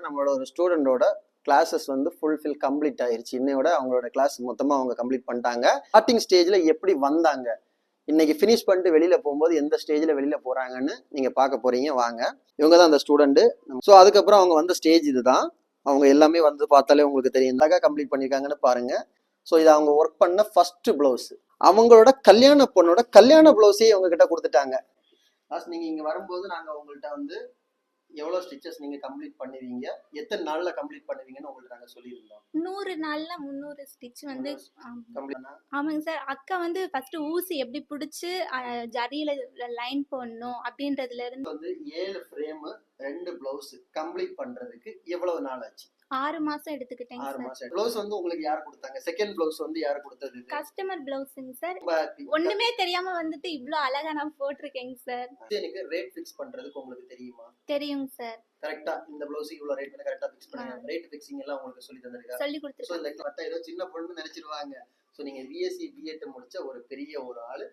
நம்மளோட ஒரு ஸ்டூடெண்டோட கிளாஸஸ் வந்து ஃபுல்ஃபில் கம்ப்ளீட் ஆயிருச்சு. இன்னையோட அவங்களோட கிளாஸ் மொத்தமா அவங்க கம்ப்ளீட் பண்ணிட்டாங்க. ஸ்டார்டிங் ஸ்டேஜ்ல எப்படி வந்தாங்க, இன்னைக்கு ஃபினிஷ் பண்ணிட்டு வெளியில போகும்போது எந்த ஸ்டேஜ்ல வெளியில போறாங்கன்னு நீங்க பார்க்க போறீங்க. வாங்க, இவங்க தான் அந்த ஸ்டூடெண்ட். ஸோ அதுக்கப்புறம் அவங்க வந்த ஸ்டேஜ் இதுதான். அவங்க எல்லாமே வந்து பார்த்தாலே உங்களுக்கு தெரியும் எதாக கம்ப்ளீட் பண்ணியிருக்காங்கன்னு பாருங்க. ஸோ இது அவங்க ஒர்க் பண்ண ஃபர்ஸ்ட் பிளவுஸ். அவங்களோட கல்யாண பொண்ணோட கல்யாண பிளவுஸே அவங்க கிட்ட கொடுத்துட்டாங்க. நீங்க இங்க வரும்போது நாங்க உங்கள்கிட்ட வந்து எவ்வளவு ஸ்டிச்சஸ் நீங்க கம்ப்ளீட் பண்ணுவீங்க, எத்தனை நாள்ல கம்ப்ளீட் பண்ணுவீங்கன்னு உங்களுக்கு நாங்க சொல்லியிருந்தோம். 100 நாள்ல 300 ஸ்டிச் வந்து கம்ப்ளீட். ஆமாங்க சார். அக்கா வந்து ஃபர்ஸ்ட் ஊசி எப்படி பிடிச்சு ஜரியில லைன் போடணும் அப்படின்றதுல இருந்து வந்து 7 ஃப்ரேம் 2 பிளவுஸ் கம்ப்ளீட் பண்றதுக்கு எவ்வளவு நாள் ஆச்சு? 6 மாசம் எடுத்துக்கிட்டேங்க 6 சார். மாசம். பிளவுஸ் வந்து உங்களுக்கு யார் கொடுத்தாங்க? செகண்ட் பிளவுஸ் வந்து யார் கொடுத்தது? கஸ்டமர் பிளவுஸ்ங்க சார். ஒண்ணுமே தெரியாம வந்துட்டு இவ்ளோ அழகா நான் போட்டிருக்கேங்க சார். எனக்கு ரேட் ஃபிக்ஸ் பண்றதுக்கு உங்களுக்கு தெரியுமா? தெரியுங்க சார். கரெக்ட்டா இந்த பிளவுஸ் இவ்வளவு ரேட் பண்ணி கரெக்ட்டா ஃபிக்ஸ் பண்ணுங்க. ரேட் ஃபிக்ஸிங் எல்லாம் உங்களுக்கு சொல்லி தந்திருக்கா? சொல்லி கொடுத்துருக்கேன். சோ இந்த கரெக்ட்டா ஏதோ சின்ன பொண்ணு நினைச்சிடுவாங்க. சோ நீங்க பிஎஸ்சி பிஎட் முடிச்ச ஒரு பெரிய ஒரு ஆளு,